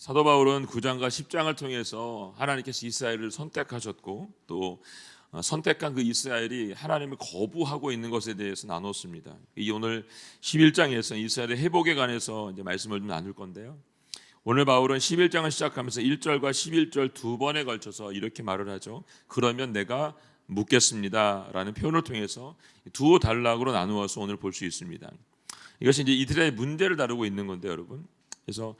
사도 바울은 9장과 10장을 통해서 하나님께서 이스라엘을 선택하셨고 또 선택한 그 이스라엘이 하나님을 거부하고 있는 것에 대해서 나눴습니다. 이 오늘 11장에서 이스라엘의 회복에 관해서 이제 말씀을 좀 나눌 건데요. 오늘 바울은 11장을 시작하면서 1절과 11절 두 번에 걸쳐서 이렇게 말을 하죠. 그러면 내가 묻겠습니다라는 표현을 통해서 두 단락으로 나누어서 오늘 볼 수 있습니다. 이것이 이제 이들의 문제를 다루고 있는 건데 여러분. 그래서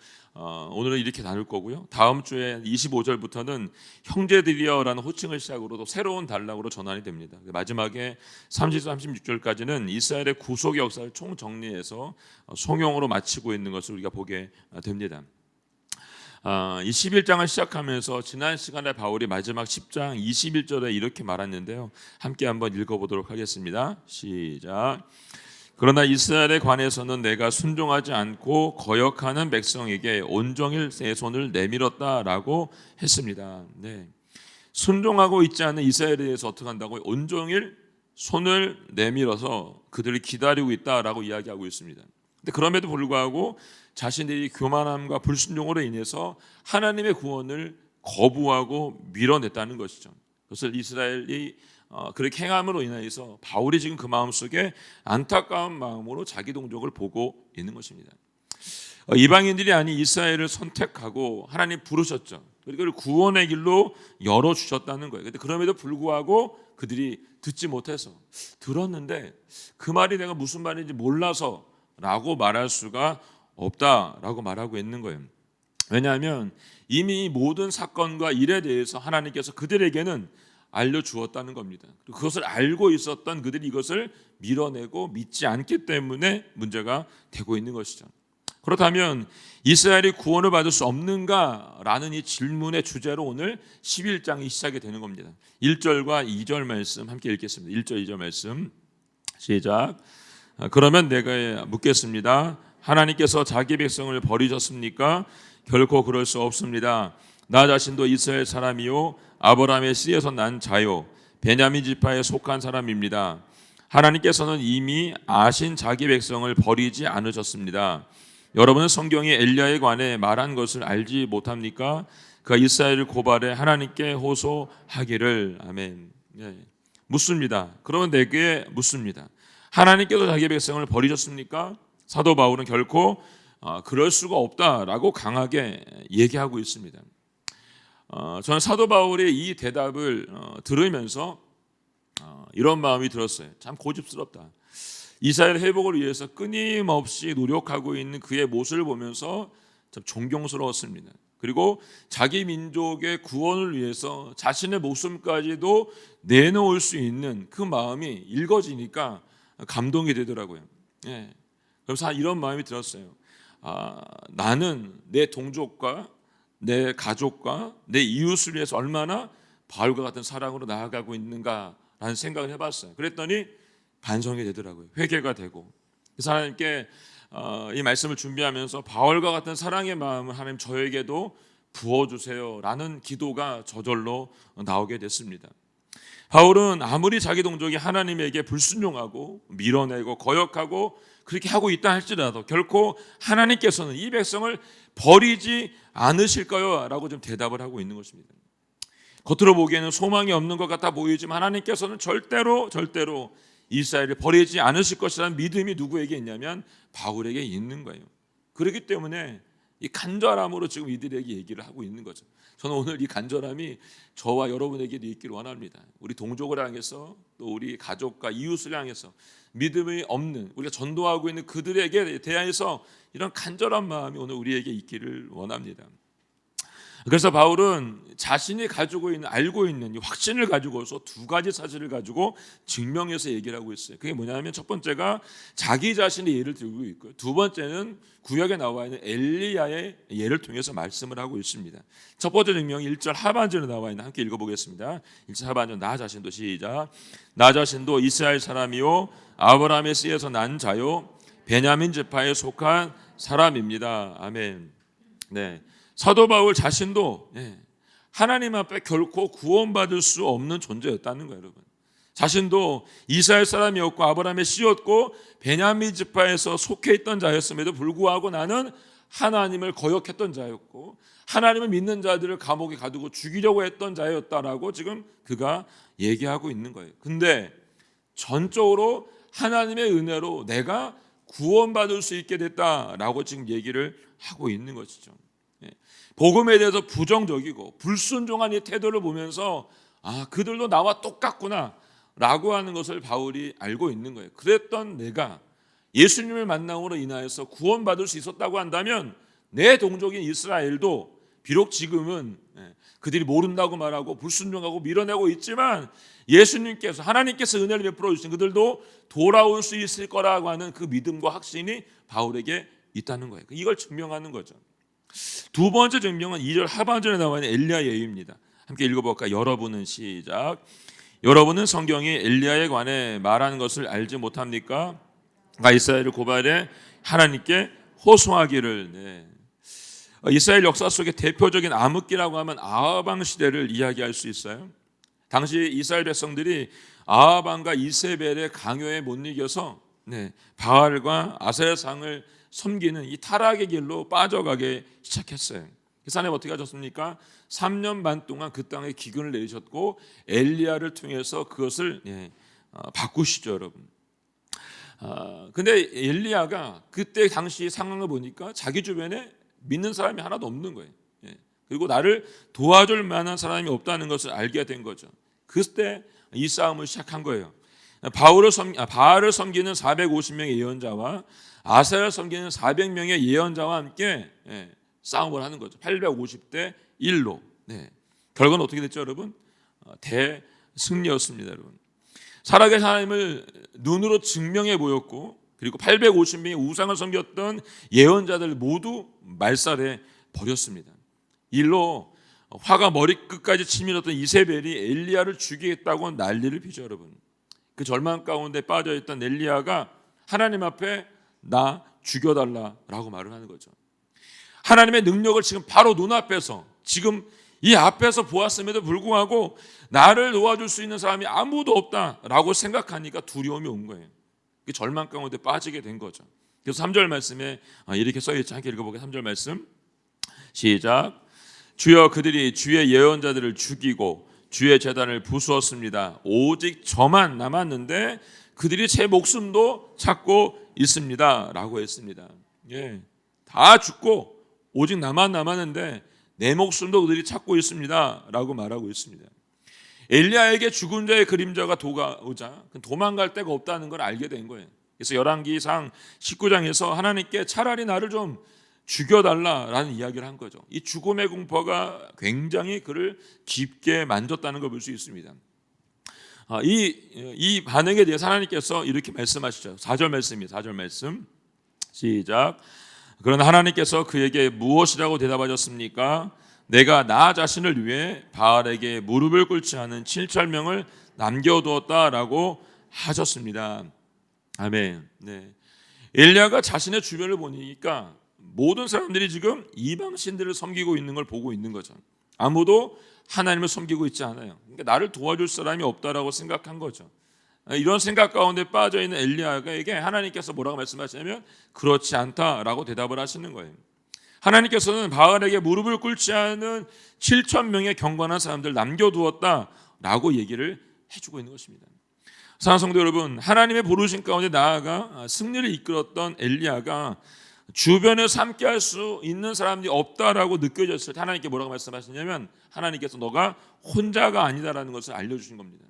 오늘은 이렇게 나눌 거고요. 다음 주에 25절부터는 형제들이여라는 호칭을 시작으로 또 새로운 단락으로 전환이 됩니다. 마지막에 30, 36절까지는 이스라엘의 구속의 역사를 총정리해서 송용으로 마치고 있는 것을 우리가 보게 됩니다. 이 11장을 시작하면서 지난 시간에 바울이 마지막 10장 21절에 이렇게 말했는데요. 함께 한번 읽어보도록 하겠습니다. 시작. 그러나 이스라엘에 관해서는 내가 순종하지 않고 거역하는 백성에게 온종일 내 손을 내밀었다라고 했습니다. 네. 순종하고 있지 않은 이스라엘에 대해서 어떻게 한다고요? 온종일 손을 내밀어서 그들을 기다리고 있다라고 이야기하고 있습니다. 근데 그럼에도 불구하고 자신들이 교만함과 불순종으로 인해서 하나님의 구원을 거부하고 밀어냈다는 것이죠. 그것을 이스라엘이 그렇게 행함으로 인해서 바울이 지금 그 마음속에 안타까운 마음으로 자기 동족을 보고 있는 것입니다. 이방인들이 아닌 이스라엘을 선택하고 하나님 부르셨죠. 그리고 구원의 길로 열어주셨다는 거예요. 그런데 그럼에도 불구하고 그들이 듣지 못해서 들었는데 그 말이 내가 무슨 말인지 몰라서 라고 말할 수가 없다라고 말하고 있는 거예요. 왜냐하면 이미 모든 사건과 일에 대해서 하나님께서 그들에게는 알려주었다는 겁니다. 그리고 그것을 알고 있었던 그들이 이것을 밀어내고 믿지 않기 때문에 문제가 되고 있는 것이죠. 그렇다면 이스라엘이 구원을 받을 수 없는가라는 이 질문의 주제로 오늘 11장이 시작이 되는 겁니다. 1절과 2절 말씀 함께 읽겠습니다. 1절 2절 말씀 시작. 그러면 내가 묻겠습니다. 하나님께서 자기 백성을 버리셨습니까? 결코 그럴 수 없습니다. 나 자신도 이스라엘 사람이요 아브라함의 씨에서 난 자요 베냐민 지파에 속한 사람입니다. 하나님께서는 이미 아신 자기 백성을 버리지 않으셨습니다. 여러분은 성경이 엘리야에 관해 말한 것을 알지 못합니까? 그가 이스라엘을 고발해 하나님께 호소하기를. 아멘. 네. 묻습니다. 그러면 내게 묻습니다. 하나님께서 자기 백성을 버리셨습니까? 사도 바울은 결코 그럴 수가 없다라고 강하게 얘기하고 있습니다. 저는 사도 바울의 이 대답을 들으면서 이런 마음이 들었어요. 참 고집스럽다. 이스라엘 회복을 위해서 끊임없이 노력하고 있는 그의 모습을 보면서 참 존경스러웠습니다. 그리고 자기 민족의 구원을 위해서 자신의 목숨까지도 내놓을 수 있는 그 마음이 읽어지니까 감동이 되더라고요. 예. 그래서 이런 마음이 들었어요. 나는 내 동족과 내 가족과 내 이웃을 위해서 얼마나 바울과 같은 사랑으로 나아가고 있는가라는 생각을 해봤어요. 그랬더니 반성이 되더라고요. 회개가 되고 그래서 하나님께 이 말씀을 준비하면서 바울과 같은 사랑의 마음을 하나님 저에게도 부어주세요라는 기도가 저절로 나오게 됐습니다. 바울은 아무리 자기 동족이 하나님에게 불순종하고 밀어내고 거역하고 그렇게 하고 있다 할지라도 결코 하나님께서는 이 백성을 버리지 않으실까요? 라고 좀 대답을 하고 있는 것입니다. 겉으로 보기에는 소망이 없는 것 같아 보이지만 하나님께서는 절대로 이스라엘을 버리지 않으실 것이라는 믿음이 누구에게 있냐면 바울에게 있는 거예요. 그렇기 때문에 이 간절함으로 지금 이들에게 얘기를 하고 있는 거죠. 저는 오늘 이 간절함이 저와 여러분에게도 있기를 원합니다. 우리 동족을 향해서 또 우리 가족과 이웃을 향해서 믿음이 없는 우리가 전도하고 있는 그들에게 대해서 이런 간절한 마음이 오늘 우리에게 있기를 원합니다. 그래서 바울은 자신이 가지고 있는 알고 있는 이 확신을 가지고서 두 가지 사실을 가지고 증명해서 얘기를 하고 있어요. 그게 뭐냐면 첫 번째가 자기 자신의 예를 들고 있고요. 두 번째는 구약에 나와 있는 엘리야의 예를 통해서 말씀을 하고 있습니다. 첫 번째 증명이 1절 하반절에 나와 있는 함께 읽어보겠습니다. 1절 하반절 나 자신도 시작. 나 자신도 이스라엘 사람이요 아브라함의 씨에서 난 자요 베냐민 지파에 속한 사람입니다. 아멘. 네. 사도 바울 자신도 하나님 앞에 결코 구원받을 수 없는 존재였다는 거예요, 여러분. 자신도 이스라엘 사람이었고 아브라함의 씨였고 베냐민 지파에서 속해 있던 자였음에도 불구하고 나는 하나님을 거역했던 자였고 하나님을 믿는 자들을 감옥에 가두고 죽이려고 했던 자였다라고 지금 그가 얘기하고 있는 거예요. 근데 전적으로 하나님의 은혜로 내가 구원받을 수 있게 됐다라고 지금 얘기를 하고 있는 것이죠. 복음에 대해서 부정적이고 불순종한 이 태도를 보면서 그들도 나와 똑같구나 라고 하는 것을 바울이 알고 있는 거예요. 그랬던 내가 예수님을 만남으로 인하여서 구원받을 수 있었다고 한다면 내 동족인 이스라엘도 비록 지금은 그들이 모른다고 말하고 불순종하고 밀어내고 있지만 예수님께서 하나님께서 은혜를 베풀어 주신 그들도 돌아올 수 있을 거라고 하는 그 믿음과 확신이 바울에게 있다는 거예요. 이걸 증명하는 거죠. 두 번째 증명은 2절 하반절에 나와 있는 엘리야 예입니다. 함께 읽어볼까요? 여러분은 시작. 여러분은 성경이 엘리야에 관해 말하는 것을 알지 못합니까? 이스라엘을 고발해 하나님께 호소하기를. 이스라엘 역사 속의 대표적인 암흑기라고 하면 아하방 시대를 이야기할 수 있어요. 당시 이스라엘 백성들이 아하방과 이세벨의 강요에 못 이겨서 바알과 아세라상을 섬기는 이 타락의 길로 빠져가게 시작했어요. 그 사람이 어떻게 하셨습니까? 3년 반 동안 그 땅에 기근을 내리셨고 엘리야를 통해서 그것을 바꾸시죠, 여러분. 근데 엘리야가 그때 당시 상황을 보니까 자기 주변에 믿는 사람이 하나도 없는 거예요. 그리고 나를 도와줄 만한 사람이 없다는 것을 알게 된 거죠. 그때 이 싸움을 시작한 거예요. 바알을 섬기는 450명의 예언자와 아세라를 섬기는 400명의 예언자와 함께 싸움을 하는 거죠. 850대 1로. 결과는 어떻게 됐죠, 여러분? 대승리였습니다, 여러분. 살아계신 하나님을 눈으로 증명해 보였고, 그리고 850명의 우상을 섬겼던 예언자들 모두 말살해 버렸습니다. 일로 화가 머리끝까지 치밀었던 이세벨이 엘리야를 죽이겠다고 난리를 피죠, 여러분. 그 절망 가운데 빠져있던 엘리야가 하나님 앞에 나 죽여달라라고 말을 하는 거죠. 하나님의 능력을 지금 바로 눈앞에서 지금 이 앞에서 보았음에도 불구하고 나를 도와줄 수 있는 사람이 아무도 없다라고 생각하니까 두려움이 온 거예요. 그 절망 가운데 빠지게 된 거죠. 그래서 3절 말씀에 이렇게 써있죠. 함께 읽어보게요. 3절 말씀 시작. 주여 그들이 주의 예언자들을 죽이고 주의 제단을 부수었습니다. 오직 저만 남았는데 그들이 제 목숨도 찾고 있습니다 라고 했습니다. 다 죽고 오직 나만 남았는데 내 목숨도 그들이 찾고 있습니다 라고 말하고 있습니다. 엘리야에게 죽은 자의 그림자가 도가오자 도망갈 데가 없다는 걸 알게 된 거예요. 그래서 열왕기상 19장에서 하나님께 차라리 나를 좀 죽여달라라는 이야기를 한 거죠. 이 죽음의 공포가 굉장히 그를 깊게 만졌다는 걸 볼 수 있습니다. 이 반응에 대해서 하나님께서 이렇게 말씀하시죠. 4절 말씀입니다. 4절 말씀 시작. 그러나 하나님께서 그에게 무엇이라고 대답하셨습니까? 내가 나 자신을 위해 바알에게 무릎을 꿇지 않은 7,000명을 남겨두었다라고 하셨습니다. 아멘. 엘리야가 자신의 주변을 보니까 모든 사람들이 지금 이방신들을 섬기고 있는 걸 보고 있는 거죠. 아무도 하나님을 섬기고 있지 않아요. 그러니까 나를 도와줄 사람이 없다라고 생각한 거죠. 이런 생각 가운데 빠져있는 엘리야에게 하나님께서 뭐라고 말씀하시냐면 그렇지 않다라고 대답을 하시는 거예요. 하나님께서는 바알에게 무릎을 꿇지 않은 7,000명의 경건한 사람들 남겨두었다라고 얘기를 해주고 있는 것입니다. 사랑하는 성도 여러분, 하나님의 부르심 가운데 나아가 승리를 이끌었던 엘리야가 주변에서 함께할 수 있는 사람이 없다라고 느껴졌을 때 하나님께 뭐라고 말씀하시냐면 하나님께서 너가 혼자가 아니다라는 것을 알려주신 겁니다.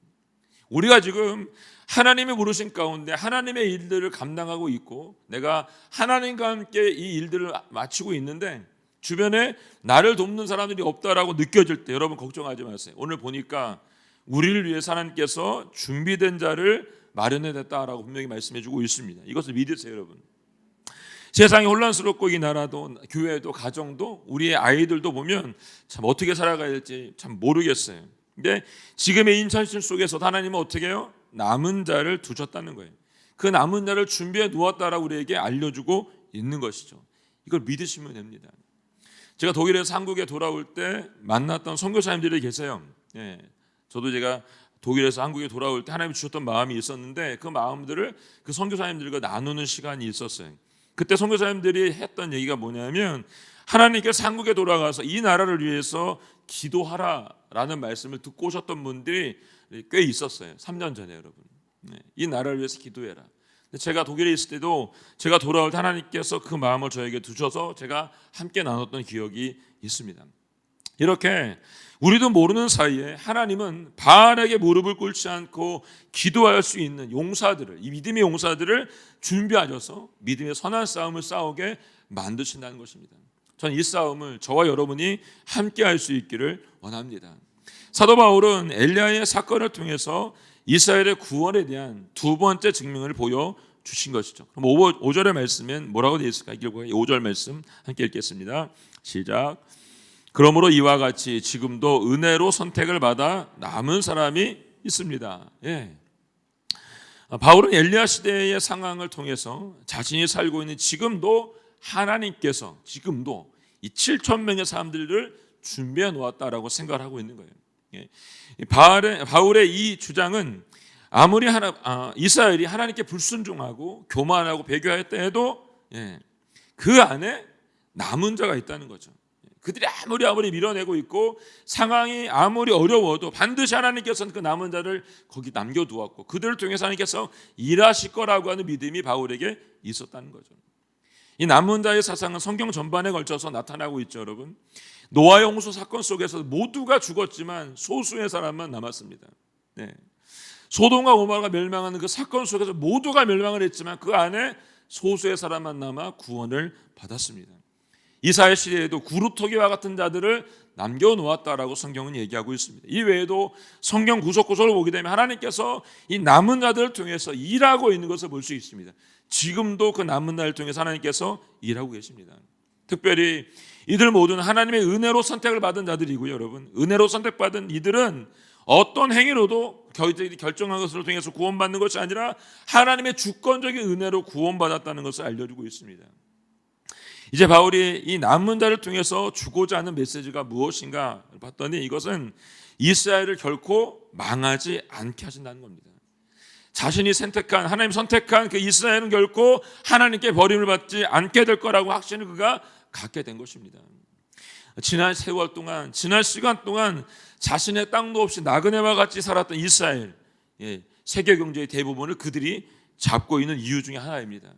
우리가 지금 하나님의 부르심 가운데 하나님의 일들을 감당하고 있고 내가 하나님과 함께 이 일들을 마치고 있는데 주변에 나를 돕는 사람들이 없다라고 느껴질 때 여러분 걱정하지 마세요. 오늘 보니까 우리를 위해서 하나님께서 준비된 자를 마련해냈다라고 분명히 말씀해주고 있습니다. 이것을 믿으세요, 여러분. 세상이 혼란스럽고 이 나라도 교회도 가정도 우리의 아이들도 보면 참 어떻게 살아가야 될지 참 모르겠어요. 근데 지금의 인천실 속에서 하나님은 어떻게 해요? 남은 자를 두셨다는 거예요. 그 남은 자를 준비해 두었다라고 우리에게 알려주고 있는 것이죠. 이걸 믿으시면 됩니다. 제가 독일에서 한국에 돌아올 때 만났던 선교사님들이 계세요. 저도 제가 독일에서 한국에 돌아올 때 하나님이 주셨던 마음이 있었는데 그 마음들을 그 선교사님들과 나누는 시간이 있었어요. 그때 선교사님들이 했던 얘기가 뭐냐면 하나님께서 한국에 돌아가서 이 나라를 위해서 기도하라라는 말씀을 듣고 오셨던 분들이 꽤 있었어요. 3년 전에 여러분. 이 나라를 위해서 기도해라. 제가 독일에 있을 때도 제가 돌아올 때 하나님께서 그 마음을 저에게 두셔서 제가 함께 나눴던 기억이 있습니다. 이렇게 우리도 모르는 사이에 하나님은 바알에게 무릎을 꿇지 않고 기도할 수 있는 용사들을, 이 믿음의 용사들을 준비하셔서 믿음의 선한 싸움을 싸우게 만드신다는 것입니다. 저는 이 싸움을 저와 여러분이 함께 할 수 있기를 원합니다. 사도 바울은 엘리야의 사건을 통해서 이스라엘의 구원에 대한 두 번째 증명을 보여주신 것이죠. 그럼 5절의 말씀엔 뭐라고 되어 있을까요? 5절 말씀 함께 읽겠습니다. 시작. 그러므로 이와 같이 지금도 은혜로 선택을 받아 남은 사람이 있습니다. 예. 바울은 엘리야 시대의 상황을 통해서 자신이 살고 있는 지금도 하나님께서 지금도 이 7천 명의 사람들을 준비해 놓았다라고 생각을 하고 있는 거예요. 예. 바울의 이 주장은 아무리 이스라엘이 하나님께 불순종하고 교만하고 배교했다 해도 그 안에 남은 자가 있다는 거죠. 그들이 아무리 밀어내고 있고 상황이 아무리 어려워도 반드시 하나님께서는 그 남은 자를 거기 남겨두었고 그들을 통해서 하나님께서 일하실 거라고 하는 믿음이 바울에게 있었다는 거죠. 이 남은 자의 사상은 성경 전반에 걸쳐서 나타나고 있죠, 여러분. 노아의 홍수 사건 속에서 모두가 죽었지만 소수의 사람만 남았습니다. 소돔과 고모라가 멸망하는 그 사건 속에서 모두가 멸망을 했지만 그 안에 소수의 사람만 남아 구원을 받았습니다. 이사야 시대에도 구루토기와 같은 자들을 남겨놓았다라고 성경은 얘기하고 있습니다. 이 외에도 성경 구석구석을 보게 되면 하나님께서 이 남은 자들을 통해서 일하고 있는 것을 볼 수 있습니다. 지금도 그 남은 자를 통해서 하나님께서 일하고 계십니다. 특별히 이들 모두는 하나님의 은혜로 선택을 받은 자들이고요, 여러분. 은혜로 선택받은 이들은 어떤 행위로도 저희들이 결정한 것을 통해서 구원받는 것이 아니라 하나님의 주권적인 은혜로 구원받았다는 것을 알려주고 있습니다. 이제 바울이 이 남은 자를 통해서 주고자 하는 메시지가 무엇인가 봤더니 이것은 이스라엘을 결코 망하지 않게 하신다는 겁니다. 자신이 선택한 하나님 선택한 그 이스라엘은 결코 하나님께 버림을 받지 않게 될 거라고 확신을 그가 갖게 된 것입니다. 지난 세월 동안 지난 시간 동안 자신의 땅도 없이 나그네와 같이 살았던 이스라엘 세계 경제의 대부분을 그들이 잡고 있는 이유 중에 하나입니다.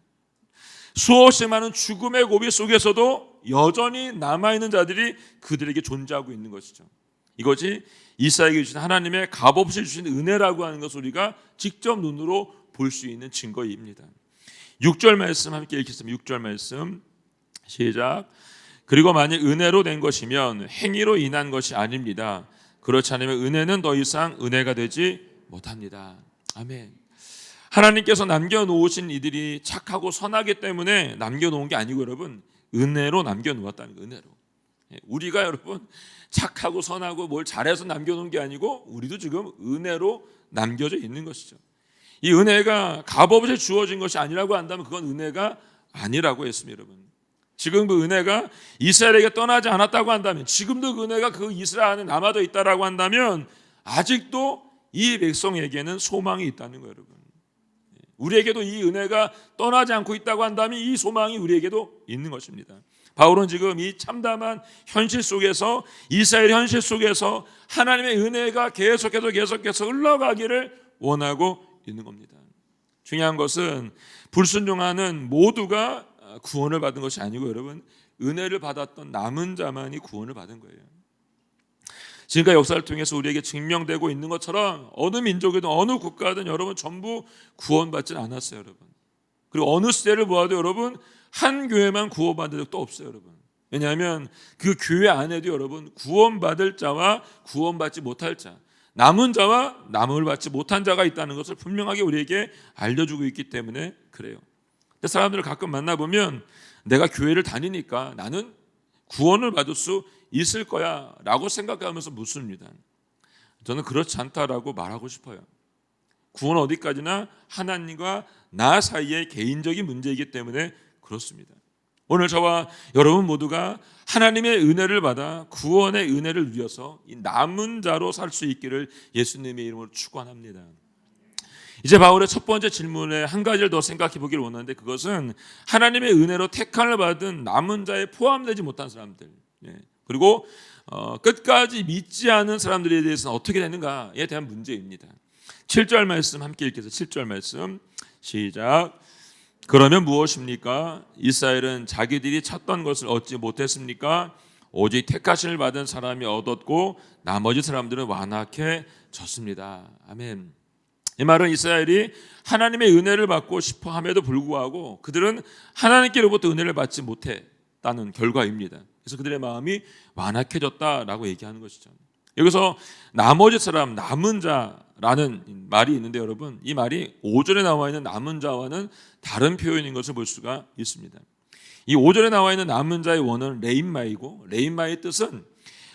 수없이 많은 죽음의 고비 속에서도 여전히 남아있는 자들이 그들에게 존재하고 있는 것이죠. 이것이 이스라엘에게 주신 하나님의 값없이 주신 은혜라고 하는 것을 우리가 직접 눈으로 볼 수 있는 증거입니다. 6절 말씀 함께 읽겠습니다. 6절 말씀 시작. 그리고 만약 은혜로 된 것이면 행위로 인한 것이 아닙니다. 그렇지 않으면 은혜는 더 이상 은혜가 되지 못합니다. 아멘. 하나님께서 남겨놓으신 이들이 착하고 선하기 때문에 남겨놓은 게 아니고 여러분 은혜로 남겨놓았다는 거예요. 은혜로. 우리가 여러분 착하고 선하고 뭘 잘해서 남겨놓은 게 아니고 우리도 지금 은혜로 남겨져 있는 것이죠. 이 은혜가 값없이 주어진 것이 아니라고 한다면 그건 은혜가 아니라고 했습니다. 여러분. 지금 그 은혜가 이스라엘에게 떠나지 않았다고 한다면 지금도 그 은혜가 그 이스라엘 안에 남아져 있다라고 한다면 아직도 이 백성에게는 소망이 있다는 거예요. 여러분. 우리에게도 이 은혜가 떠나지 않고 있다고 한다면 이 소망이 우리에게도 있는 것입니다. 바울은 지금 이 참담한 현실 속에서 이스라엘 현실 속에서 하나님의 은혜가 계속해서 흘러가기를 원하고 있는 겁니다. 중요한 것은 불순종하는 모두가 구원을 받은 것이 아니고 여러분 은혜를 받았던 남은 자만이 구원을 받은 거예요. 지금까지 역사를 통해서 우리에게 증명되고 있는 것처럼 어느 민족이든 어느 국가든 여러분 전부 구원받지는 않았어요, 여러분. 그리고 어느 시대를 보아도 여러분 한 교회만 구원받은 적도 없어요, 여러분. 왜냐하면 그 교회 안에도 여러분 구원받을 자와 구원받지 못할 자, 남은 자와 남을 받지 못한 자가 있다는 것을 분명하게 우리에게 알려주고 있기 때문에 그래요. 근데 사람들을 가끔 만나보면 내가 교회를 다니니까 나는 구원을 받을 수 있을 거야 라고 생각하면서 묻습니다. 저는 그렇지 않다라고 말하고 싶어요. 구원은 어디까지나 하나님과 나 사이의 개인적인 문제이기 때문에 그렇습니다. 오늘 저와 여러분 모두가 하나님의 은혜를 받아 구원의 은혜를 누려서 이 남은 자로 살 수 있기를 예수님의 이름으로 축원합니다. 이제 바울의 첫 번째 질문에 한 가지를 더 생각해 보기를 원하는데, 그것은 하나님의 은혜로 택함을 받은 남은 자에 포함되지 못한 사람들, 그리고 끝까지 믿지 않은 사람들에 대해서는 어떻게 되는가에 대한 문제입니다. 7절 말씀 함께 읽겠습니다. 7절 말씀 시작. 그러면 무엇입니까? 이스라엘은 자기들이 찾던 것을 얻지 못했습니까? 오직 택하심을 받은 사람이 얻었고 나머지 사람들은 완악해졌습니다. 아멘. 이 말은 이스라엘이 하나님의 은혜를 받고 싶어 함에도 불구하고 그들은 하나님께로부터 은혜를 받지 못했다는 결과입니다. 그래서 그들의 마음이 완악해졌다라고 얘기하는 것이죠. 여기서 나머지 사람, 남은 자라는 말이 있는데, 여러분, 이 말이 5절에 나와 있는 남은 자와는 다른 표현인 것을 볼 수가 있습니다. 이 5절에 나와 있는 남은 자의 원어는 레인마이고, 레인마의 뜻은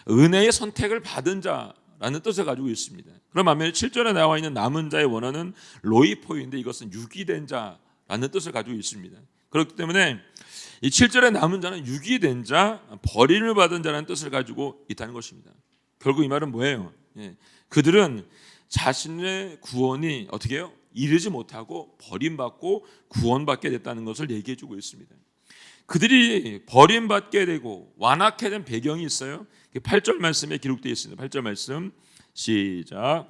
은혜의 선택을 받은 자라는 뜻을 가지고 있습니다. 그럼 반면에 7절에 나와 있는 남은 자의 원어는 로이포인데, 이것은 유기된 자라는 뜻을 가지고 있습니다. 그렇기 때문에 이 7절에 남은 자는 유기된 자, 버림을 받은 자라는 뜻을 가지고 있다는 것입니다. 결국 이 말은 뭐예요? 그들은 자신의 구원이 어떻게 해요? 이르지 못하고 버림받고 구원받게 됐다는 것을 얘기해주고 있습니다. 그들이 버림받게 되고 완악해 된 배경이 있어요. 8절 말씀에 기록되어 있습니다. 8절 말씀 시작.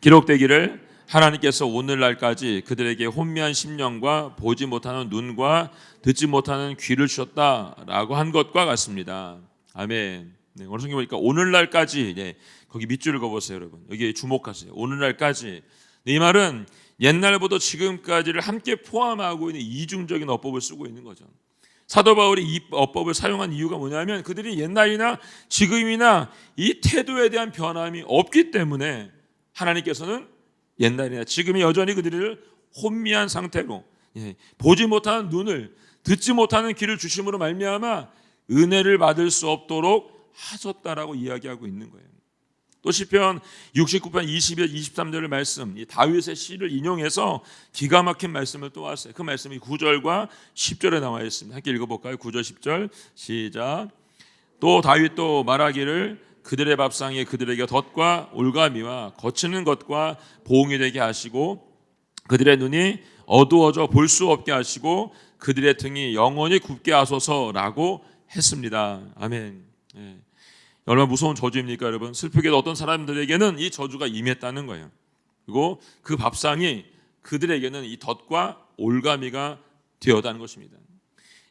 기록되기를 하나님께서 오늘날까지 그들에게 혼미한 심령과 보지 못하는 눈과 듣지 못하는 귀를 주셨다라고 한 것과 같습니다. 아멘. 오늘 성경 보니까 오늘날까지, 거기 밑줄 읽어보세요, 여러분. 여기에 주목하세요. 오늘날까지. 이 말은 옛날부터 지금까지를 함께 포함하고 있는 이중적인 어법을 쓰고 있는 거죠. 사도 바울이 이 어법을 사용한 이유가 뭐냐면, 그들이 옛날이나 지금이나 이 태도에 대한 변함이 없기 때문에 하나님께서는 옛날이나 지금이 여전히 그들을 혼미한 상태로, 보지 못하는 눈을, 듣지 못하는 귀를 주심으로 말미암아 은혜를 받을 수 없도록 하셨다라고 이야기하고 있는 거예요. 또 시편 69편 20절 23절의 말씀, 이 다윗의 시를 인용해서 기가 막힌 말씀을 또 왔어요. 그 말씀이 9절과 10절에 나와 있습니다. 함께 읽어볼까요? 9절 10절 시작. 또 다윗도 말하기를 그들의 밥상에 그들에게 덫과 올가미와 거치는 것과 보응이 되게 하시고 그들의 눈이 어두워져 볼 수 없게 하시고 그들의 등이 영원히 굽게 하소서라고 했습니다. 아멘. 얼마나 무서운 저주입니까, 여러분? 슬프게도 어떤 사람들에게는 이 저주가 임했다는 거예요. 그리고 그 밥상이 그들에게는 이 덫과 올가미가 되었다는 것입니다.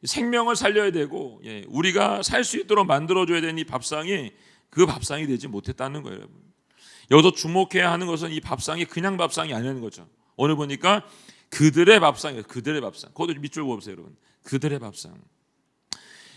생명을 살려야 되고, 우리가 살 수 있도록 만들어줘야 되는 이 밥상이 그 밥상이 되지 못했다는 거예요, 여러분. 여기서 주목해야 하는 것은 이 밥상이 그냥 밥상이 아니라는 거죠. 오늘 보니까 그들의 밥상이에요. 그들의 밥상. 그것도 밑줄 보세요, 여러분. 그들의 밥상.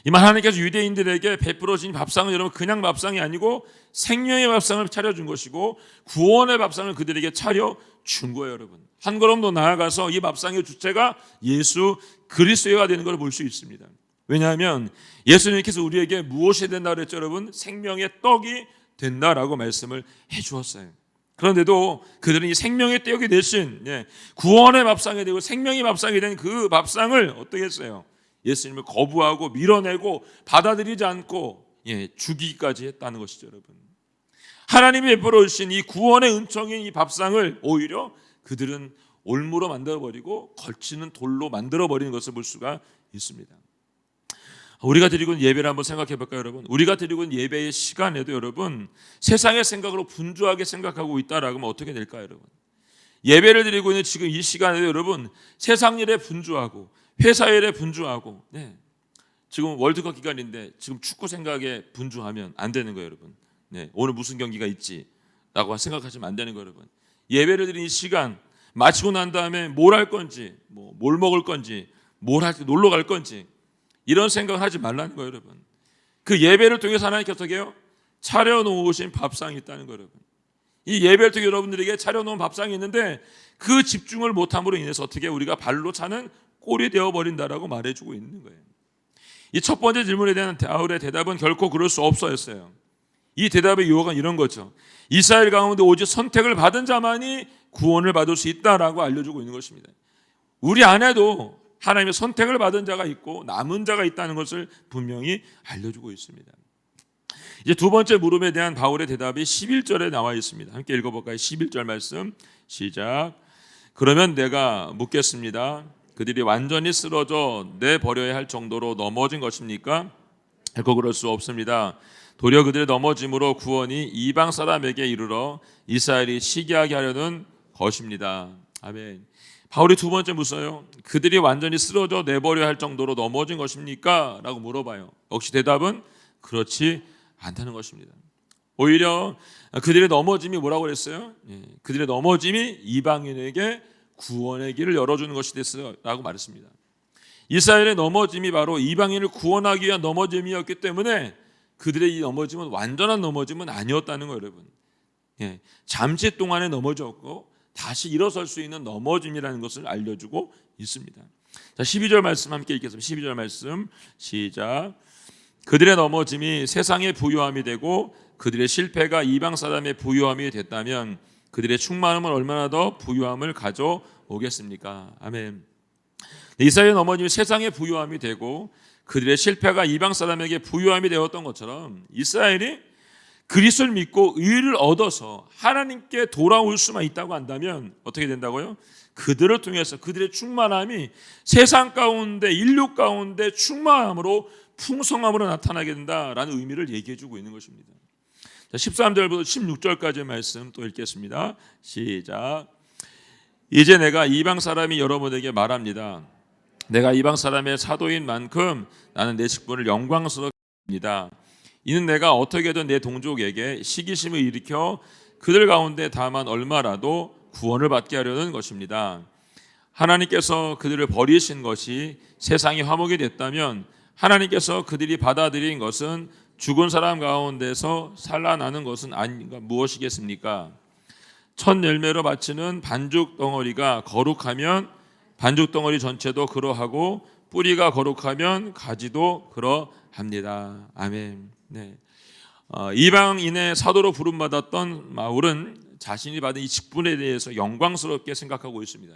이만 하나님께서 유대인들에게 베풀어 주신 밥상은 여러분 그냥 밥상이 아니고 생명의 밥상을 차려준 것이고 구원의 밥상을 그들에게 차려준 거예요, 여러분. 한 걸음 더 나아가서 이 밥상의 주체가 예수 그리스도가 되는 걸 볼 수 있습니다. 왜냐하면 예수님께서 우리에게 무엇이 된다 그랬죠, 여러분? 생명의 떡이 된다라고 말씀을 해주었어요. 그런데도 그들은 이 생명의 떡이 대신 구원의 밥상이 되고 생명의 밥상이 된 그 밥상을 어떻게 했어요? 예수님을 거부하고 밀어내고 받아들이지 않고 죽이기까지 했다는 것이죠, 여러분. 하나님이 베풀어 주신 이 구원의 은총인 이 밥상을 오히려 그들은 올무로 만들어버리고 걸치는 돌로 만들어버리는 것을 볼 수가 있습니다. 우리가 드리고 있는 예배를 한번 생각해 볼까요, 여러분? 우리가 드리고 있는 예배의 시간에도 여러분 세상의 생각으로 분주하게 생각하고 있다라고 하면 어떻게 될까요, 여러분? 예배를 드리고 있는 지금 이 시간에도 여러분 세상 일에 분주하고 회사 일에 분주하고, 지금 월드컵 기간인데 지금 축구 생각에 분주하면 안 되는 거예요, 여러분. 오늘 무슨 경기가 있지라고 생각하시면 안 되는 거예요, 여러분. 예배를 드리는 이 시간 마치고 난 다음에 뭘 할 건지, 뭘 먹을 건지, 뭘 할지, 놀러 갈 건지 이런 생각을 하지 말라는 거예요, 여러분. 그 예배를 통해서 하나님께서 어떻게 해요? 차려놓으신 밥상이 있다는 거예요, 여러분. 이 예배를 통해 여러분들에게 차려놓은 밥상이 있는데 그 집중을 못함으로 인해서 어떻게 우리가 발로 차는 꼴이 되어버린다라고 말해주고 있는 거예요. 이 첫 번째 질문에 대한 바울의 대답은 결코 그럴 수 없어였어요. 이 대답의 요구가 이런 거죠. 이스라엘 가운데 오직 선택을 받은 자만이 구원을 받을 수 있다라고 알려주고 있는 것입니다. 우리 안에도 하나님의 선택을 받은 자가 있고 남은 자가 있다는 것을 분명히 알려주고 있습니다. 이제 두 번째 물음에 대한 바울의 대답이 11절에 나와 있습니다. 함께 읽어볼까요? 11절 말씀 시작. 그러면 내가 묻겠습니다. 그들이 완전히 쓰러져 내버려야 할 정도로 넘어진 것입니까? 결코 그럴 수 없습니다. 도리어 그들의 넘어짐으로 구원이 이방 사람에게 이르러 이스라엘이 시기하게 하려는 것입니다. 아멘. 바울이 두 번째 묻어요. 그들이 완전히 쓰러져 내버려야 할 정도로 넘어진 것입니까? 라고 물어봐요. 역시 대답은 그렇지 않다는 것입니다. 오히려 그들의 넘어짐이 뭐라고 그랬어요? 그들의 넘어짐이 이방인에게 구원의 길을 열어주는 것이 됐어요 라고 말했습니다. 이스라엘의 넘어짐이 바로 이방인을 구원하기 위한 넘어짐이었기 때문에 그들의 이 넘어짐은 완전한 넘어짐은 아니었다는 거예요, 여러분. 잠시 동안의 넘어졌고 다시 일어설 수 있는 넘어짐이라는 것을 알려주고 있습니다. 자, 12절 말씀 함께 읽겠습니다. 12절 말씀 시작. 그들의 넘어짐이 세상의 부요함이 되고 그들의 실패가 이방 사람의 부요함이 됐다면 그들의 충만함은 얼마나 더 부요함을 가져오겠습니까? 아멘. 이스라엘의 넘어짐이 세상의 부요함이 되고 그들의 실패가 이방 사람에게 부요함이 되었던 것처럼 이스라엘이 그리스도를 믿고 의를 얻어서 하나님께 돌아올 수만 있다고 한다면 어떻게 된다고요? 그들을 통해서 그들의 충만함이 세상 가운데 인류 가운데 충만함으로 풍성함으로 나타나게 된다라는 의미를 얘기해 주고 있는 것입니다. 자, 13절부터 16절까지의 말씀 또 읽겠습니다. 시작. 이제 내가 이방 사람이 여러분에게 말합니다. 내가 이방 사람의 사도인 만큼 나는 내 직분을 영광스럽게 합니다. 이는 내가 어떻게든 내 동족에게 시기심을 일으켜 그들 가운데 다만 얼마라도 구원을 받게 하려는 것입니다. 하나님께서 그들을 버리신 것이 세상의 화목이 됐다면 하나님께서 그들이 받아들인 것은 죽은 사람 가운데서 살아나는 것은 아닌가 무엇이겠습니까? 첫 열매로 바치는 반죽 덩어리가 거룩하면 반죽 덩어리 전체도 그러하고 뿌리가 거룩하면 가지도 그러합니다. 아멘. 네. 이방인의 사도로 부름받았던 바울은 자신이 받은 이 직분에 대해서 영광스럽게 생각하고 있습니다.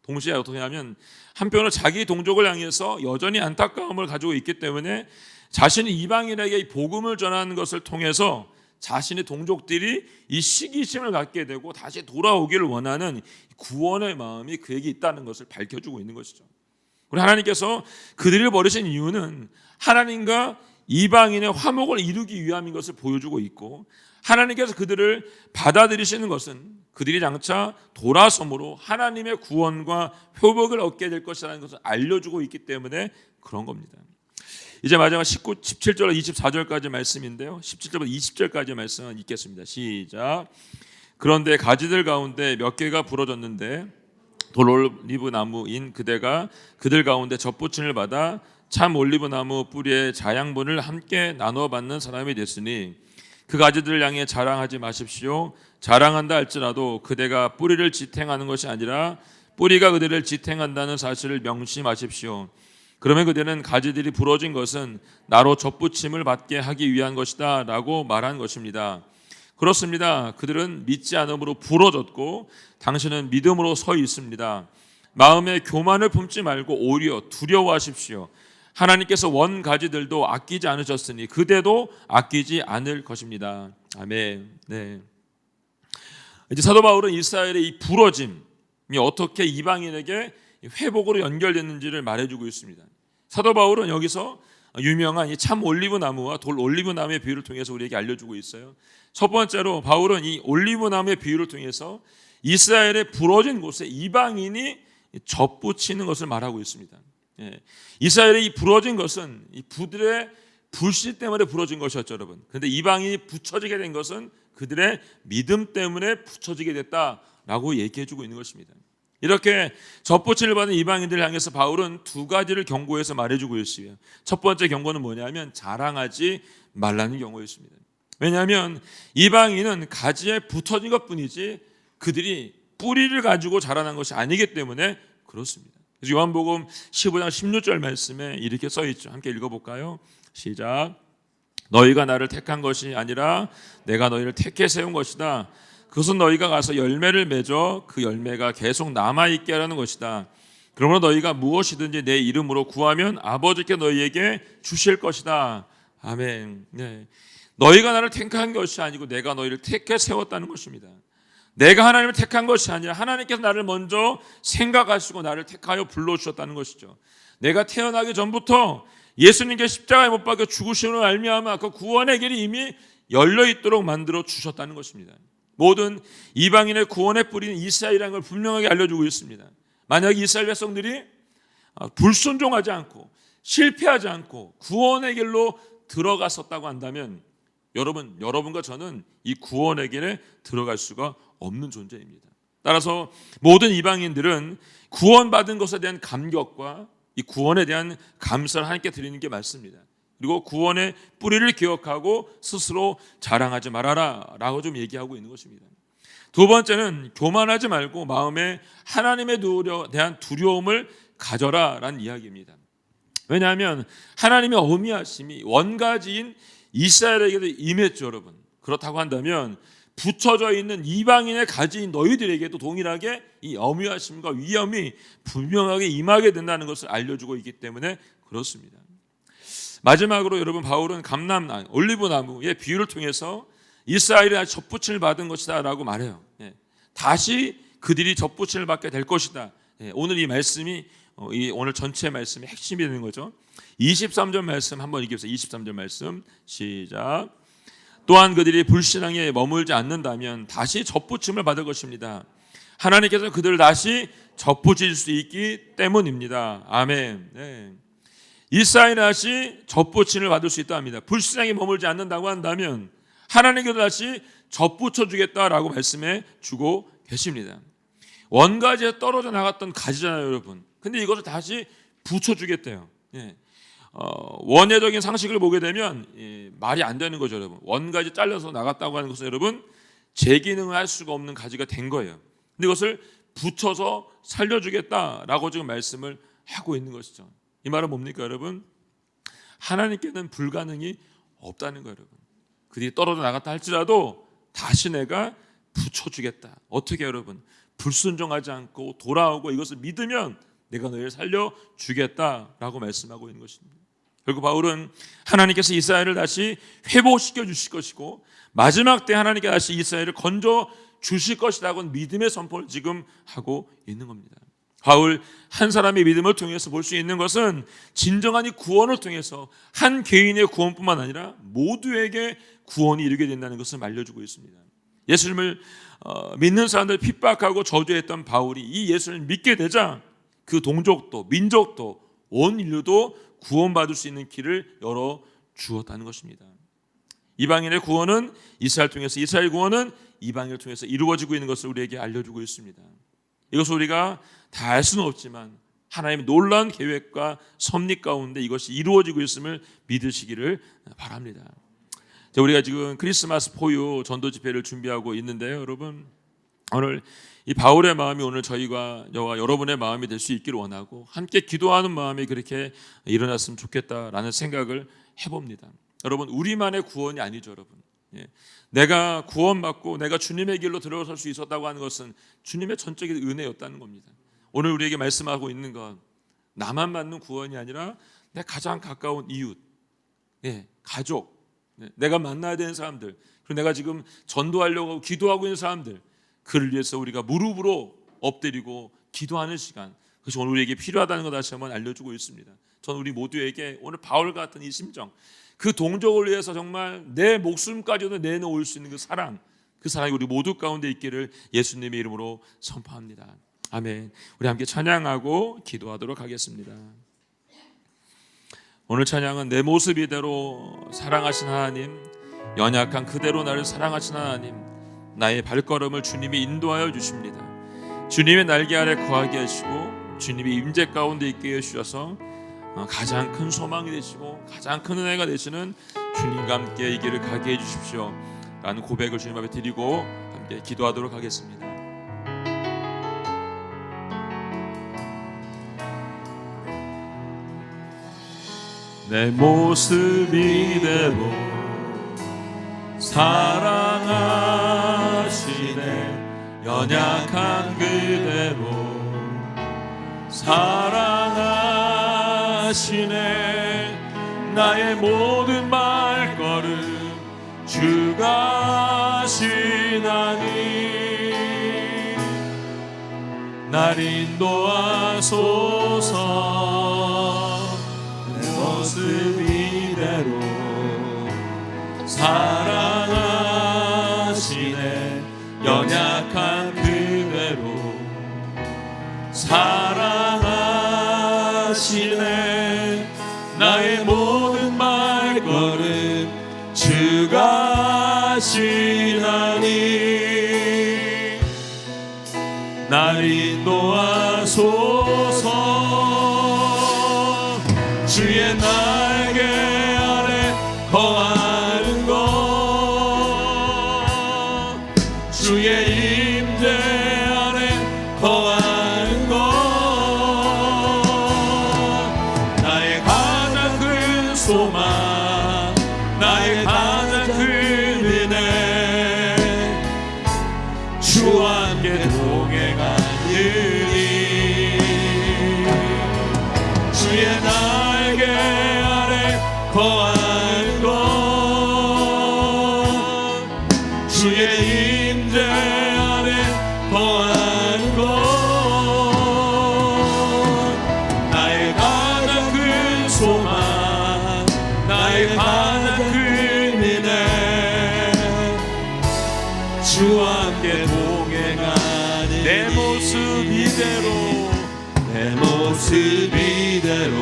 동시에 어떻게 하면 한편으로 자기 동족을 향해서 여전히 안타까움을 가지고 있기 때문에 자신이 이방인에게 이 복음을 전하는 것을 통해서 자신의 동족들이 이 시기심을 갖게 되고 다시 돌아오기를 원하는 구원의 마음이 그에게 있다는 것을 밝혀주고 있는 것이죠. 그리고 하나님께서 그들을 버리신 이유는 하나님과 이방인의 화목을 이루기 위함인 것을 보여주고 있고 하나님께서 그들을 받아들이시는 것은 그들이 장차 돌아섬으로 하나님의 구원과 회복을 얻게 될 것이라는 것을 알려주고 있기 때문에 그런 겁니다. 이제 마지막 17절 24절까지 말씀인데요. 17절부터 20절까지 말씀을 읽겠습니다. 시작. 그런데 가지들 가운데 몇 개가 부러졌는데 돌올리브 나무인 그대가 그들 가운데 젖보침을 받아 참 올리브 나무 뿌리의 자양분을 함께 나눠 받는 사람이 됐으니 그 가지들을 향해 자랑하지 마십시오. 자랑한다 할지라도 그대가 뿌리를 지탱하는 것이 아니라 뿌리가 그대를 지탱한다는 사실을 명심하십시오. 그러면 그대는 가지들이 부러진 것은 나로 젖붙임을 받게 하기 위한 것이다 라고 말한 것입니다. 그렇습니다. 그들은 믿지 않음으로 부러졌고 당신은 믿음으로 서 있습니다. 마음에 교만을 품지 말고 오히려 두려워하십시오. 하나님께서 원 가지들도 아끼지 않으셨으니 그대도 아끼지 않을 것입니다. 아멘. 네. 이제 사도 바울은 이스라엘의 이 부러짐이 어떻게 이방인에게 회복으로 연결됐는지를 말해주고 있습니다. 사도 바울은 여기서 유명한 이 참 올리브 나무와 돌 올리브 나무의 비유를 통해서 우리에게 알려주고 있어요. 첫 번째로 바울은 이 올리브 나무의 비유를 통해서 이스라엘의 부러진 곳에 이방인이 젖붙이는 것을 말하고 있습니다. 이스라엘의 이 부러진 것은 이 부들의 불신 때문에 부러진 것이었죠, 여러분. 그런데 이방인이 붙여지게 된 것은 그들의 믿음 때문에 붙여지게 됐다라고 얘기해주고 있는 것입니다. 이렇게 젖붙임을 받은 이방인들을 향해서 바울은 두 가지를 경고해서 말해주고 있어요. 첫 번째 경고는 뭐냐면 자랑하지 말라는 경고였습니다. 왜냐하면 이방인은 가지에 붙어진 것뿐이지 그들이 뿌리를 가지고 자라난 것이 아니기 때문에 그렇습니다. 그래서 요한복음 15장 16절 말씀에 이렇게 써 있죠. 함께 읽어볼까요? 시작. 너희가 나를 택한 것이 아니라 내가 너희를 택해 세운 것이다. 그것은 너희가 가서 열매를 맺어 그 열매가 계속 남아있게 하라는 것이다. 그러므로 너희가 무엇이든지 내 이름으로 구하면 아버지께 너희에게 주실 것이다. 아멘. 네. 너희가 나를 택한 것이 아니고 내가 너희를 택해 세웠다는 것입니다. 내가 하나님을 택한 것이 아니라 하나님께서 나를 먼저 생각하시고 나를 택하여 불러주셨다는 것이죠. 내가 태어나기 전부터 예수님께 십자가에 못 박혀 죽으심으로 말미암아 그 구원의 길이 이미 열려 있도록 만들어 주셨다는 것입니다. 모든 이방인의 구원의 뿌리는 이스라엘이라는 걸 분명하게 알려주고 있습니다. 만약 이스라엘 백성들이 불순종하지 않고 실패하지 않고 구원의 길로 들어갔었다고 한다면 여러분과 저는 이 구원의 길에 들어갈 수가 없는 존재입니다. 따라서 모든 이방인들은 구원받은 것에 대한 감격과 이 구원에 대한 감사를 하나님께 드리는 게 맞습니다. 그리고 구원의 뿌리를 기억하고 스스로 자랑하지 말아라 라고 좀 얘기하고 있는 것입니다. 두 번째는 교만하지 말고 마음에 하나님에 대한 두려움을 가져라 라는 이야기입니다. 왜냐하면 하나님의 어미하심이 원가지인 이스라엘에게도 임했죠, 여러분. 그렇다고 한다면 붙여져 있는 이방인의 가지인 너희들에게도 동일하게 이 어미하심과 위엄이 분명하게 임하게 된다는 것을 알려주고 있기 때문에 그렇습니다. 마지막으로 여러분, 바울은 감람나무, 올리브나무의 비유를 통해서 이스라엘이 접붙임을 받은 것이다 라고 말해요. 다시 그들이 접붙임을 받게 될 것이다. 오늘 이 말씀이 오늘 전체 말씀의 핵심이 되는 거죠. 23절 말씀 한번 읽겠습니다. 23절 말씀 시작. 또한 그들이 불신앙에 머물지 않는다면 다시 접붙임을 받을 것입니다. 하나님께서 그들을 다시 접붙일 수 있기 때문입니다. 아멘. 이스라엘이 다시 접붙임을 받을 수 있다 합니다. 불신앙에 머물지 않는다고 한다면 하나님께서 다시 접붙여 주겠다라고 말씀해 주고 계십니다. 원가지에 떨어져 나갔던 가지잖아요, 여러분. 근데 이것을 다시 붙여주겠대요. 원예적인 상식을 보게 되면 말이 안 되는 거죠, 여러분. 원가지 잘려서 나갔다고 하는 것은 여러분 재기능을 할 수가 없는 가지가 된 거예요. 근데 이것을 붙여서 살려주겠다라고 지금 말씀을 하고 있는 것이죠. 이 말은 뭡니까, 여러분? 하나님께는 불가능이 없다는 거예요, 여러분. 그들이 떨어져 나갔다 할지라도 다시 내가 붙여주겠다. 어떻게, 여러분? 불순종하지 않고 돌아오고 이것을 믿으면 내가 너희를 살려주겠다라고 말씀하고 있는 것입니다. 결국 바울은 하나님께서 이스라엘을 다시 회복시켜 주실 것이고 마지막 때 하나님께 다시 이스라엘을 건져 주실 것이라고 믿음의 선포를 지금 하고 있는 겁니다. 바울 한 사람의 믿음을 통해서 볼 수 있는 것은 진정한 이 구원을 통해서 한 개인의 구원뿐만 아니라 모두에게 구원이 이르게 된다는 것을 알려주고 있습니다. 예수님을 믿는 사람들 핍박하고 저주했던 바울이 이 예수를 믿게 되자 그 동족도 민족도 온 인류도 구원받을 수 있는 길을 열어 주었다는 것입니다. 이방인의 구원은 이스라엘 통해서, 이스라엘 구원은 이방인을 통해서 이루어지고 있는 것을 우리에게 알려주고 있습니다. 이것을 우리가 다 알 수는 없지만 하나님의 놀라운 계획과 섭리 가운데 이것이 이루어지고 있음을 믿으시기를 바랍니다. 우리가 지금 크리스마스 포유 전도 집회를 준비하고 있는데요, 여러분, 오늘 이 바울의 마음이 오늘 저와 여러분의 마음이 될 수 있기를 원하고 함께 기도하는 마음이 그렇게 일어났으면 좋겠다라는 생각을 해봅니다. 여러분, 우리만의 구원이 아니죠, 여러분. 내가 구원받고 내가 주님의 길로 들어설 수 있었다고 하는 것은 주님의 전적인 은혜였다는 겁니다. 오늘 우리에게 말씀하고 있는 건 나만 받는 구원이 아니라 내 가장 가까운 이웃, 가족, 내가 만나야 되는 사람들, 그리고 내가 지금 전도하려고 기도하고 있는 사람들, 그를 위해서 우리가 무릎으로 엎드리고 기도하는 시간, 그것이 오늘 우리에게 필요하다는 것 다시 한번 알려주고 있습니다. 저는 우리 모두에게 오늘 바울 같은 이 심정, 그 동족을 위해서 정말 내 목숨까지도 내놓을 수 있는 그 사랑이 우리 모두 가운데 있기를 예수님의 이름으로 선포합니다. 아멘. 우리 함께 찬양하고 기도하도록 하겠습니다. 오늘 찬양은 내 모습 이대로 사랑하신 하나님, 연약한 그대로 나를 사랑하신 하나님, 나의 발걸음을 주님이 인도하여 주십니다. 주님의 날개 아래 거하게 하시고 주님의 임재 가운데 있게 해주셔서 가장 큰 소망이 되시고 가장 큰 은혜가 되시는 주님과 함께 이 길을 가게 해주십시오 라는 고백을 주님 앞에 드리고 함께 기도하도록 하겠습니다. 내 모습 이대로 사랑하시네, 연약한 그대로 사랑하시네, 나의 모든 발걸음 주가 하시나니 날 인도하소서. 내 모습 이대로 사랑하시네. 연약한 그대로 사랑하시네. 나의 모든 발걸음 주가 하시나니 날 인도하소서. 주의 날개 아래 거하는 것, 주의 임재 아래 거하는 것, 나의 가장 큰 소망, 나의 가장 큰 은혜, 주와 함께 동행하느니 주의 날개 아래 거하는 것, 주의 임재 아래 거하는 것, 나의 가장 큰 소망, 나의 가장 큰 은혜, 주와 함께 동행하는 내 모습 이대로, 내 모습 이대로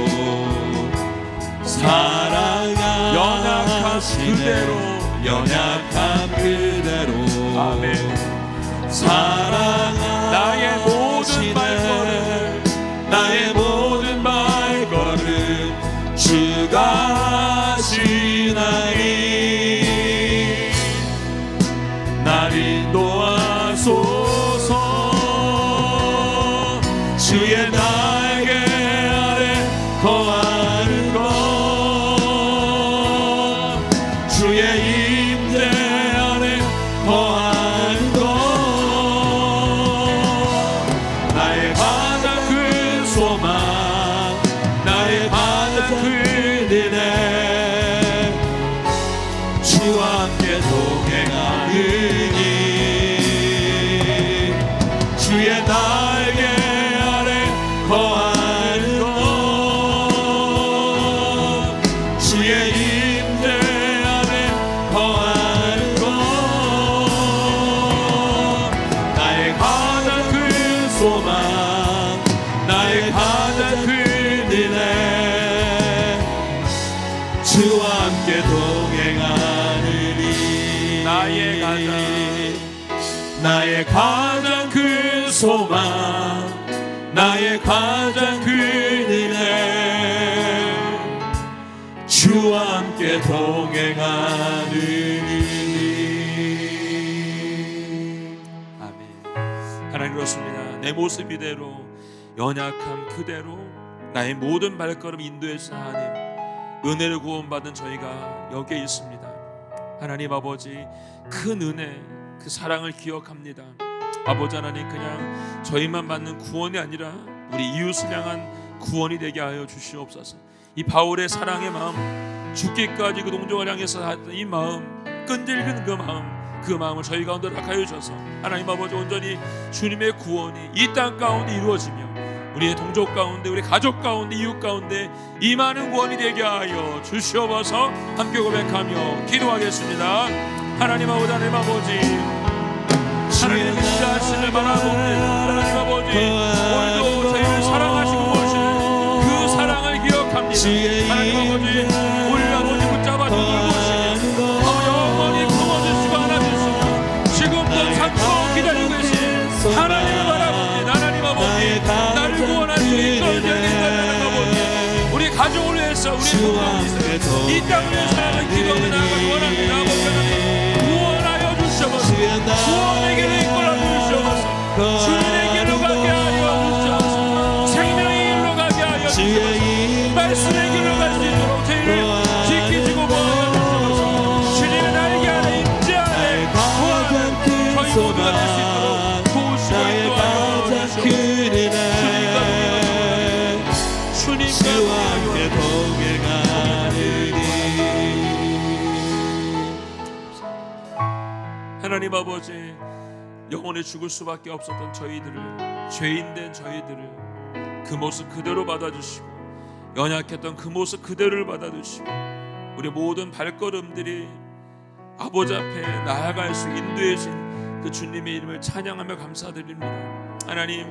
사랑하시네. 연약한 그대로 아멘. 사랑하시네. 나의 모든 발걸음, 나의 모든 발걸음 주가 하시나니 날 인도하소서. 주의 날개 아래 거하는 것, 주의 임재 아래 거하는 것, 나의 가장 큰 소망, 나의 가장 큰 은혜, 주와 함께 동행하느니 주의 날개 아래 거하는 것, 주의 임재 아래 거하는 것, 나의 가장 큰 소망, 나의 가장 큰 은혜, 주와 함께 동행하느니 나의 가장 큰 소망, 나의 가장 큰 은혜, 주와 함께 동행하느니. 아멘. 하나님 그렇습니다. 내 모습 이대로, 연약함 그대로 나의 모든 발걸음 인도해주신 하나님, 은혜를 구원받은 저희가 여기에 있습니다. 하나님 아버지, 큰 은혜, 그 사랑을 기억합니다. 아버지 하나님, 그냥 저희만 받는 구원이 아니라 우리 이웃을 향한 구원이 되게 하여 주시옵소서. 이 바울의 사랑의 마음, 죽기까지 그 동족을 향해서 하던 이 마음, 끈질긴 그 마음을 저희 가운데 하여 주셔서 하나님 아버지, 온전히 주님의 구원이 이 땅 가운데 이루어지며 우리의 동족 가운데, 우리 가족 가운데, 이웃 가운데 이 많은 구원이 되게 하여 주시옵소서. 함께 고백하며 기도하겠습니다. 하나님 아버지, 하나님 아버지, 하나님의 자신을 바라봅니다. 하나님 아버지, 오늘도 저희를 사랑하시고 보시는 그 사랑을 기억합니다. 하나님 아버지, 우리 아버지 붙잡아 주시고 영원히 품어주시고 안아주시고 지금도 참고 기다리고 계신 하나님을 바라봅니다. 하나님 아버지, 나를 구원할 수 있도록 하나님 아버지, 우리 가족을 위해서, 우리 부모를 위해서, 이 땅을 위해서 기도하며 나아가기 원합니다. 아버지 하나님, 구원하여 주시옵소서. 구원의 길을 이끌어 주시옵소서. 주님의 길로 가게 하여 주시옵소서. 생명의 길로 가게 하여 주시옵소서. 말씀의 길로 갈 수 있도록 저희를 지키시고 보호하여 주시옵소서. 주님의 날개 아래, 임재 아래 거하는 저희 모두가 될 수 있도록 도우시고 인도하여 주시옵소서. 주님과 함께 동행하느니 하나님 아버지, 영원히 죽을 수밖에 없었던 저희들을, 죄인된 저희들을 그 모습 그대로 받아주시고, 연약했던 그 모습 그대로를 받아주시고, 우리 모든 발걸음들이 아버지 앞에 나아갈 수 인도해 주신 그 주님의 이름을 찬양하며 감사드립니다. 하나님,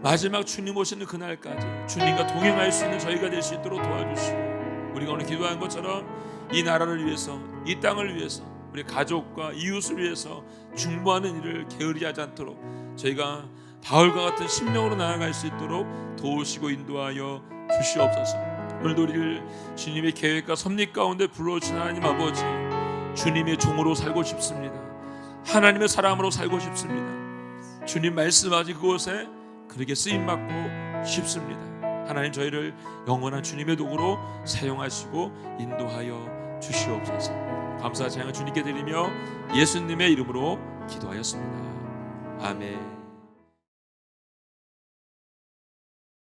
마지막 주님 오시는 그날까지 주님과 동행할 수 있는 저희가 될 수 있도록 도와주시고, 우리가 오늘 기도한 것처럼 이 나라를 위해서, 이 땅을 위해서, 우리 가족과 이웃을 위해서 중보하는 일을 게으리하지 않도록 저희가 바울과 같은 심령으로 나아갈 수 있도록 도우시고 인도하여 주시옵소서. 오늘도 우리를 주님의 계획과 섭리 가운데 불러주신 하나님 아버지, 주님의 종으로 살고 싶습니다. 하나님의 사람으로 살고 싶습니다. 주님 말씀하신 그곳에 그렇게 쓰임받고 싶습니다. 하나님, 저희를 영원한 주님의 도구로 사용하시고 인도하여 주시옵소서. 감사 찬양 주님께 드리며 예수님의 이름으로 기도하였습니다. 아멘.